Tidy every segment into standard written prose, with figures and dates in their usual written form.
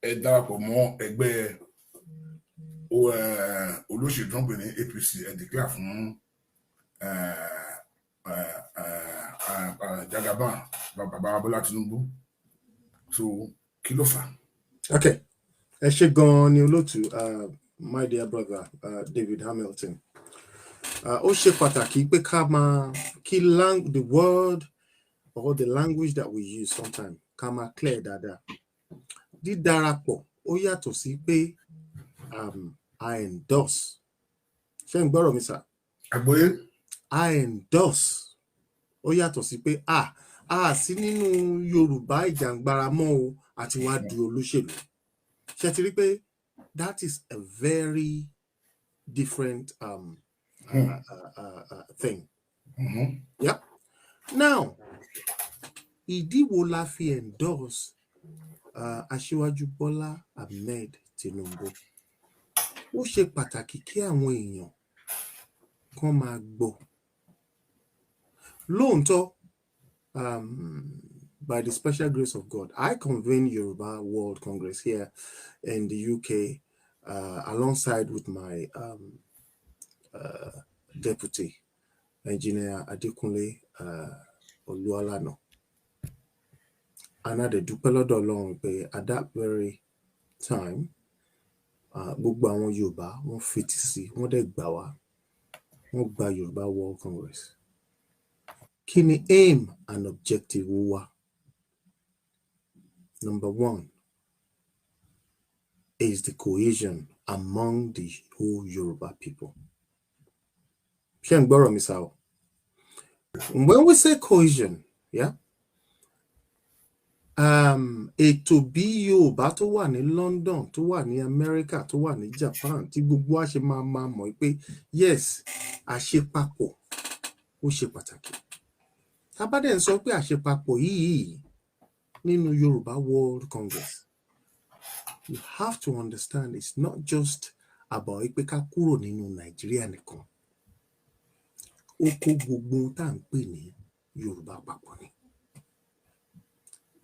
ẹ darapọ̀ mọ́ ẹgbẹ́ olóṣèlú tó ń pè ní APC, ẹ declare fún Jagaban bàbá Bọ́lá Tinubu. So kí ló fà? Okay, ẹ ṣé gan-an ni olóòtú, my dear brother David Hamilton. Ó ṣe pàtàkì pé ká máa the word or the language that we use sometimes ká máa clear dáadáa. Dídarapọ̀ ó yàtọ̀ sí pé I endorse. Ṣé ń gbọ́rọ̀ mi sà? Àgbọ́yé. I endorse ó yàtọ̀ sí pé sí nínú Yorùbá ìjàngbara mọ́ o àti wá di olóṣèlú. Ṣé ti rí pé that is a very different thing. Yeah. Now, ìdí wo la fi endorse Asiwaju Bola Ahmed Tinubu? Ó ṣe pàtàkì kí àwọn èèyàn kan máa gbọ́. Lóòótọ́, by the special grace of God, I convene Yoruba World Congress here in the UK alongside with my deputy, Engineer Adekunle Oluwalano. And I did dúpẹ́ lọ́dọ̀ Ọlọ́run pé at that very time, gbogbo àwọn Yorùbá wọ́n fetí sí, wọ́n dẹ̀ gbà wá, wọ́n gba Yoruba World Congress. Kí ni aim and objective wa? Number one is the cohesion among the whole Yoruba people. Ṣé ń gbọ́rọ̀ mi sá o? When we say cohesion, yeah, ètò bí Yorùbá tó wà ní London, tó wà ní America, tó wà ní Japan, tí gbogbo wa ṣe máa mọ̀ pé yes, àṣepapọ̀ ó ṣe pàtàkì. Tá bá dẹ̀ ń sọ pé àṣepapọ̀ yìí nínú Yoruba World Congress, you have to understand it's not just about pé ká kúrò nínú Nàìjíríà nìkan. Ó kó gbogbo tá à ń pè ní Yorùbá papọ̀ ni.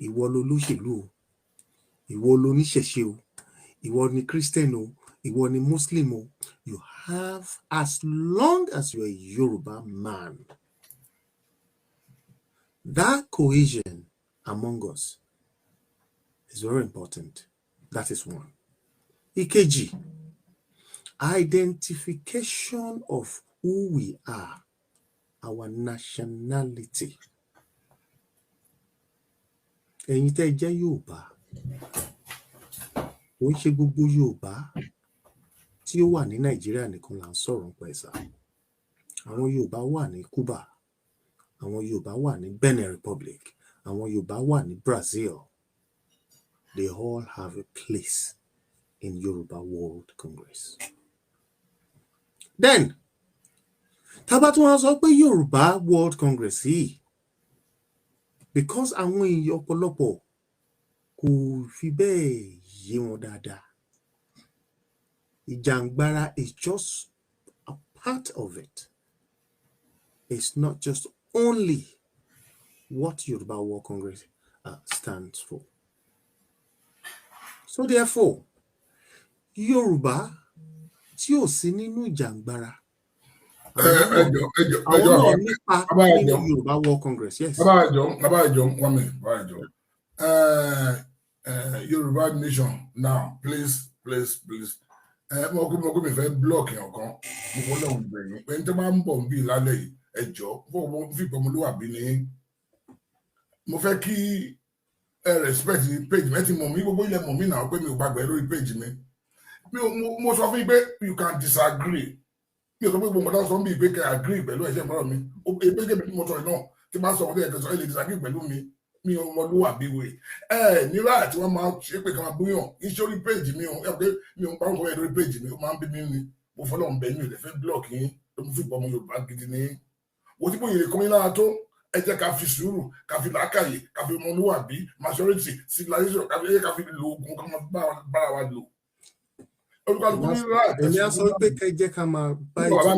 Ìwọ lolóṣèlú o, ìwọ loníṣẹ̀ṣe o, ìwọ ni Christian o, ìwọ ni Muslim o. You have, as long as you're a Yoruba man, that cohesion among us is very important. That is one. Ìkejì, identification of who we are, our nationality. Ẹ̀yin tẹ́ jẹ́ Yorùbá, ó ń ṣe gbogbo Yorùbá tí ó wà ní Nàìjíríà nìkan là ń sọ̀rọ̀ nípa ẹ̀sà. Àwọn Yorùbá wà ní Cuba, àwọn Yorùbá wà ní Benin Republic, àwọn Yorùbá wà ní Brazil. They all have a place in Yoruba World Congress. Then, tá bá tún wá sọ pé Yoruba World Congress yìí, because àwọn èèyàn ọ̀pọ̀lọpọ̀ kò fi bẹ́ẹ̀ yé wọn dáadáa. Ìjàngbara is just a part of it. It's not just only what Yoruba World Congress stands for. So therefore, Yorùbá tí ò sí nínú ìjàngbara, àwọn náà nípa nínú Yoruba World Congress. Yes. Baba Àjọ, 1 minute. Baba Àjọ. Yoruba nation now, please. Mo kò mi fẹ́ block yẹn kan. Mo kò lọ́hùn gbẹ̀yìn. Pé ní tó bá ń bọ̀ bí lálẹ́ yìí, ẹ jọ̀ọ́, mo fi ìpamọ́lúwàbí ni. Mo fẹ́ kí respect the page mi. Ẹ ti mọ̀ mí, gbogbo ilẹ̀ mọ̀ mí náà pé mi ò gbàgbé lórí page mi. Mo sọ fún yín pé you can disagree. Mi ò sọ pé gbogbo ọ̀dọ́ sọ bí pé kẹ́ agree pẹ̀lú ẹ̀ṣẹ̀ mọ́rọ̀ mi. Èpè mo sọ náà tí máa sọ ọdún ẹ̀kẹ́ sọ ẹ̀ lè disagree pẹ̀lú mi. Mi ò mọ̀lúwàbí wẹ̀. Nígbà tí wọ́n máa ṣe pé kí wọ́n búyàn, iṣẹ́ orí page mi ò pé mi ò ń bá wọn kọ́ ẹ̀ lórí page mi, ó máa ń bí mi ní. Mo fọlọ́ ń bẹ mi ò lè fẹ́ block yín tó mo fi bọ́ ọmọ Yorùbá gidi ní. Wo tí mo yèrè kọ́ yín lára tó, ẹ jẹ́ ká fi sùúrù, ká fi làákàyè, ká fi ọmọlúwàbí, majority, civilization, ká fi lo ogun, ká máa bára wa lò. Èmi á sọ pé kẹ́ jẹ́ ká máa bá ètò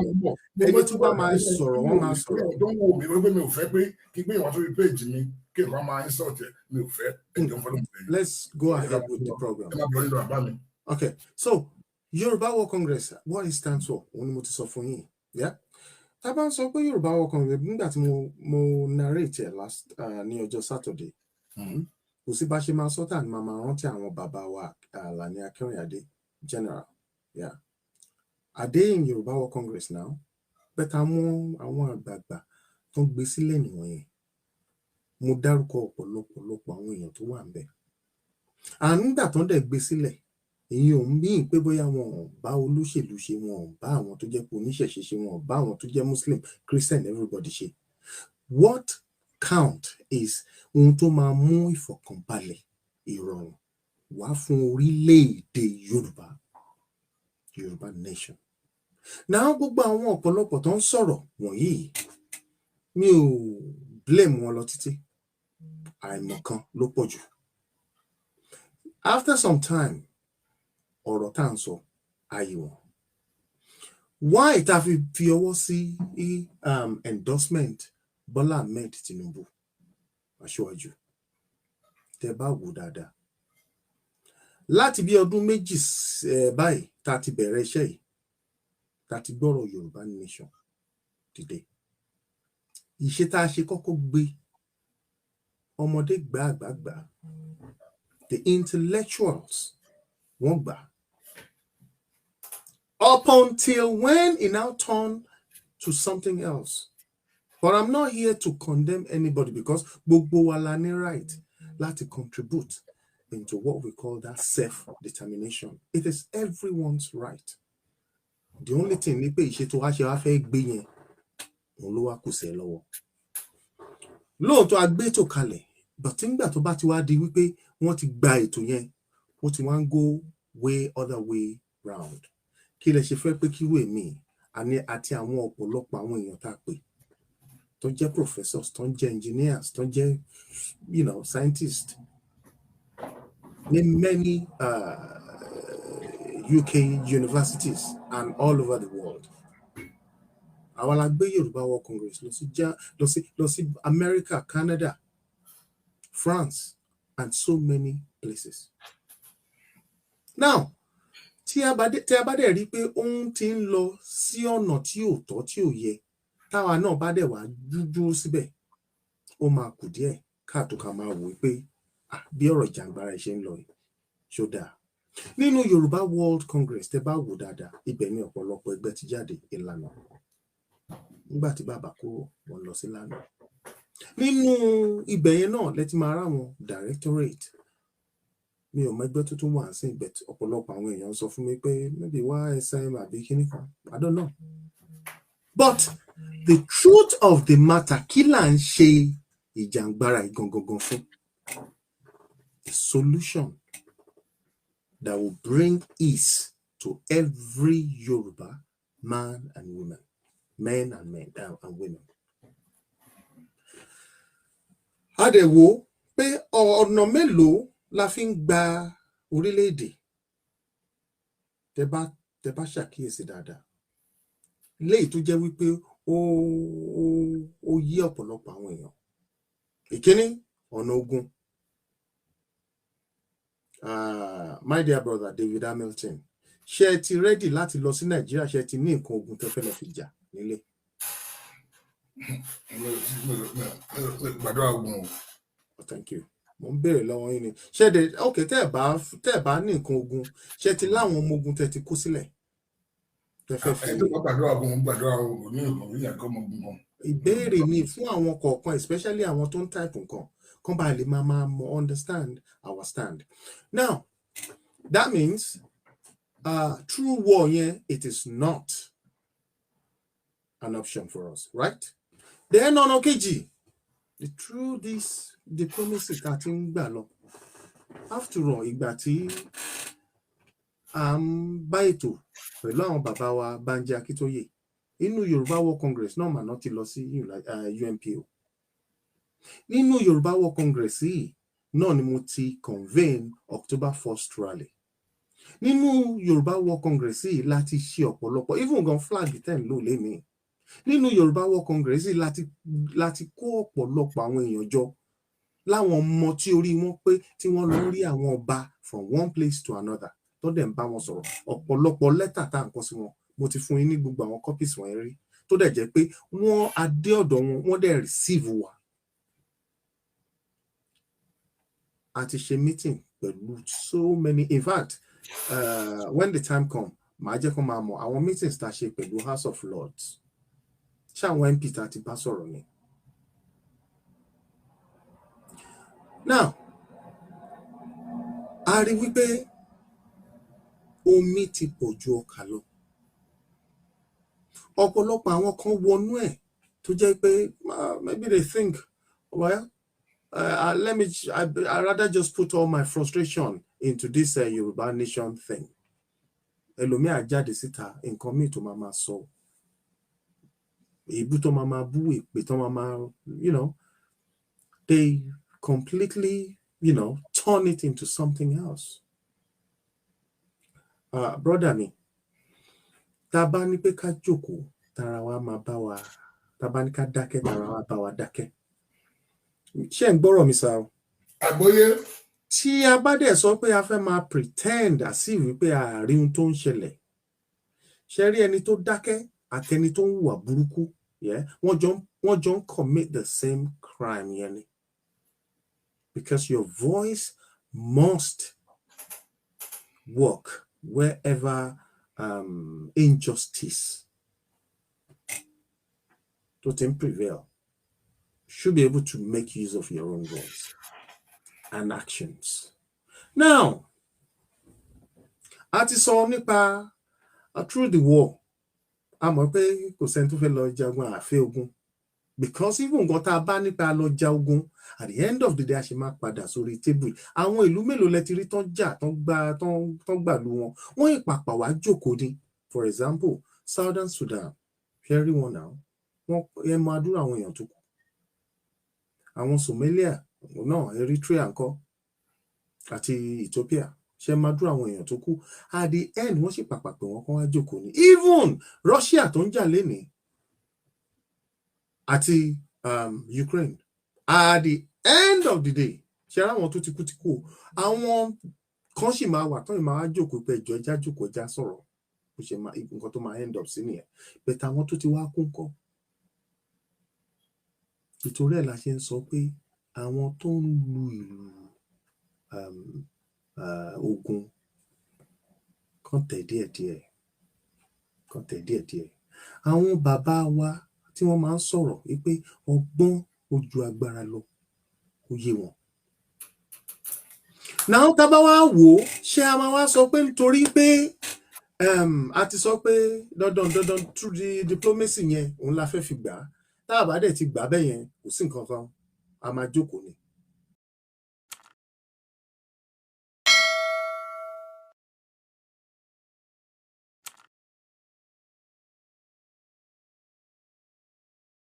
ẹni tó bá máa sọ̀rọ̀ wọ́n máa sọ̀rọ̀. Tó ń wo mi wípé mi ò fẹ́ pé kí gbé ìwọ̀n sórí péjì mi kí n bá máa insult ẹ mi ò fẹ́ ẹjọ́ fọlọ́ mi. Let's go ahead with the program. ẹ má bọ̀ nínú àbá mi. Okay, so Yoruba World Congress, what it stands for? Òun ni mo ti sọ fún yín. Yeah. Tá bá ń sọ pé Yoruba World Congress nígbà tí mo narrate ẹ̀ last ní ọjọ́ Saturday. Kò sí bá ṣe máa sọ tà ní màmá rántí àwọn bàbá wa Àlàní Akínrìnàdé general. Yeah. Àdé in Yoruba World Congress now. Bẹ́ẹ̀ mú àwọn àgbààgbà tó ń gbé sílẹ̀ nìwọ̀nyẹn. Mo dárúkọ ọ̀pọ̀lọpọ̀ àwọn èèyàn tó wà ńbẹ̀. Nígbà tó ń dẹ̀ gbé sílẹ̀, èyí ò ń mean pé bóyá wọn ò bá olóṣèlú ṣe, wọn ò bá àwọn tó jẹ́ pé oníṣẹ̀ṣe ṣe, wọn ò bá àwọn tó jẹ́ Muslim, Christian, everybody ṣe. What count is ohun tó máa mú ìfọ̀kànbalẹ̀ ìrọ̀rùn wá fún orílẹ̀-èdè Yorùbá nation. Now gbogbo àwọn ọ̀pọ̀lọpọ̀ tó ń sọ̀rọ̀ wọ̀nyí, mi ò blame wọn lọ títí. Àìmọ̀kan ló pọ̀ jù. After some time, ọ̀rọ̀ tá à ń sọ ayé wọn. Why tá fi ọwọ́ sí endorsement Bola Ahmed Tinubu Asiwaju? Tẹ́ bá wò dáadáa. Láti bí ọdún méjì báyìí tá ti bẹ̀rẹ̀ iṣẹ́ yìí, tá ti gbọ́rọ̀ Yorùbá nation dìde. Ìṣe tá a ṣe kọ́kọ́ gbé ọmọdé gbà àgbà gbà. The intellectuals wọ́n gbà. Up until when it now turned to something else. But I'm not here to condemn anybody because gbogbo wa la ní right láti contribute into what we call that self-determination. It is everyone's right. The only thing ni pé ìṣètò wa ṣe wá fẹ́ gbé yẹn, òun ló wá kù sí ẹ lọ́wọ́. Lóòótọ́ a gbé ètò kalẹ̀, but nígbà tó bá ti wá di wípé wọ́n ti gba ètò yẹn, ó ti wá ń go way other way round. Kí lẹ ṣe fẹ́ pé kírú èmi àti àwọn ọ̀pọ̀lọpọ̀ àwọn èèyàn tá a pè tó jẹ́ professors, tó ń jẹ́ engineers, tó ń jẹ́ scientists ní many UK universities and all over the world. Àwa la gbé Yoruba World Congress lọ sí America, Canada, France, and so many places. Now, tí a bá dẹ̀ rí pé ohun tí ń lọ sí ọ̀nà tí ò tọ́ tí ò yẹ, táwa náà bá dẹ̀ wá dúró síbẹ̀, ó máa kù díẹ̀ káàtó ká máa wò pé bí ọ̀rọ̀ jàǹgbara ṣe ń lọ yìí ṣó dáa. Nínú Yoruba World Congress tẹ́ bá wò dáadáa, ibẹ̀ ni ọ̀pọ̀lọpọ̀ ẹgbẹ́ ti jáde ìlànà. Nígbà tí bàbá kúrò, wọ́n lọ sí ìlànà. Nínú ibẹ̀ yẹn náà lẹ ti máa rá wọn directorate. Mi ò mọ ẹgbẹ́ tó tún wà sí ibẹ̀, ọ̀pọ̀lọpọ̀ àwọn èèyàn sọ fún mi pé maybe YSM àbí kíní kan, I don't know. But the truth of the matter, kí là ń ṣe ìjàǹgbara ìgangangan fún? A solution that will bring ease to every Yoruba man and woman, men and women. A dẹ̀ wò pé ọ̀nà mélòó la fi ń gba orílẹ̀-èdè. Tẹ́ bá ṣàkíyèsí dáadáa. Léyìí tó jẹ́ wípé ó yí ọ̀pọ̀lọpọ̀ àwọn èèyàn. Ìkíní, ọ̀nà ogun. My dear brother David Hamilton, ṣé ẹ ti ready láti lọ sí Nàìjíríà? Ṣé ẹ ti ní nǹkan ogun tẹ́ fẹ́ lọ fi jà nílé? Gbàdúrà ogun o. Thank you. Mo ń béèrè lọ́wọ́ yín ni. Okay, tẹ́ ẹ bá ní nǹkan ogun, ṣé ti láwọn ọmọ ogun tẹ́ ti kó sílẹ̀? Tẹ́ fẹ́ fi. Gbàdúrà ogun ní ìyàn kan ọmọ ogun kan. Ìbéèrè ni fún àwọn kọ̀ọ̀kan, especially àwọn tó ń type nǹkan, kan bá lè máa understand our stand. Now, that means through war yẹn, it is not an option for us, right? Then ọ̀nà kejì, through this diplomacy tá a ti ń gbà lọ. After all, ìgbà tí bá ètò pẹ̀lú àwọn bàbá wa Banji Akíntóyè, inú Yoruba World Congress náà mà náà ti lọ sí UNPO. Nínú Yoruba World Congress yìí náà ni mo ti convene October 1st rally. Nínú Yoruba World Congress yìí láti ṣe ọ̀pọ̀lọpọ̀, even gan flag ten ló lé mi. Nínú Yoruba World Congress yìí láti kó ọ̀pọ̀lọpọ̀ àwọn èèyàn jọ láwọn ọmọ tí orí wọn pé tí wọ́n lọ rí àwọn ọba from one place to another tó dẹ̀ ń bá wọn sọ̀rọ̀. Ọ̀pọ̀lọpọ̀ lẹ́tà tá à ń kọ sí wọn mo ti fún yín ní gbogbo àwọn copies wọn rí tó dẹ̀ jẹ́ pé wọ́n adé ọ̀dọ̀ wọn wọ́n dẹ̀ receive wa. A ti ṣe meeting pẹ̀lú so many, in fact when the time come màá jẹ́ kó máa mọ̀ àwọn meetings tá a ṣe pẹ̀lú House of Lords ṣé àwọn MP tá a ti bá sọ̀rọ̀ ni. Now a rí wípé omi ti pọ̀ ju ọkà lọ. Ọ̀pọ̀lọpọ̀ àwọn kan wọnú ẹ̀ tó jẹ́ pé maybe they think, well, I rather just put all my frustration into this Yoruba nation thing. Ẹlòmíì á jáde síta nǹkan míì tó máa sọ. Èébú tó máa bú, èpè tó máa, they completely, turn it into something else. Brother mi, tá a bá ní pé ká jókòó, tara wa máa bá wa, tá a bá ní ká dákẹ́, tara wa bá wa dákẹ́. Ṣé ń gbọ́rọ̀ mi sá o? Àgbọ́yé. Tí a bá dẹ̀ sọ pé a fẹ́ máa pretend àsì wípé a rí ohun tó ń ṣẹlẹ̀, ṣe rí ẹni tó dákẹ́ àti ẹni tó ń hùwà burúkú, wọ́n jọ ń commit the same crime yẹn ni. Because your voice must work wherever injustice to prevail. Should be able to make use of your own voice and actions. Now, a ti sọ nípa through the war, a mọ̀ pé kò sẹ́ni tó fẹ́ lọ jagun àfẹ́ ogun. Because even nǹkan tá a bá nípa lọ ja ogun, at the end of the day a ṣe máa padà sórí tébùl. Àwọn ìlú mélòó lẹ ti rí tán jà tán gbàlú wọn, wọ́n ìpàpà wá jókòó ni. For example, Southern Sudan, ṣe rí wọn náà, wọ́n máa dúró àwọn èèyàn tó kù. Àwọn Somalia náà, Eritrea ńkọ́ àti Ethiopia, ṣe máa dúró àwọn èèyàn tó kù. At the end wọ́n sì pàpà pé wọ́n kàn wá jókòó ni. Even Russia tó ń jà lénìí àti Ukraine, at the end of the day ṣe àwọn tó ti kú àwọn kan sì máa wà tán máa jókòó pé ìjọ ẹja jókòó ẹja sọ̀rọ̀ bó ṣe máa nǹkan tó máa end up sí nìyẹn. But àwọn tó ti wá kún kọ́, ìtorí ẹ̀ la ṣe ń sọ pé àwọn tó ń lu ìlú ogun kàn tẹ̀ díẹ̀díẹ̀. Àwọn bàbá wa tí wọ́n máa ń sọ̀rọ̀ wípé ọgbọ́n ojú agbára lọ kò yé wọn. Náà tá bá wá wò ó, ṣé a máa wá sọ pé nítorí pé a ti sọ pé dandan through the diplomacy yẹn òun la fẹ́ fi gbà á, tá a bá dẹ̀ ti gbà bẹ́ẹ̀ yẹn kò sí nǹkan kan, a máa jókòó ni.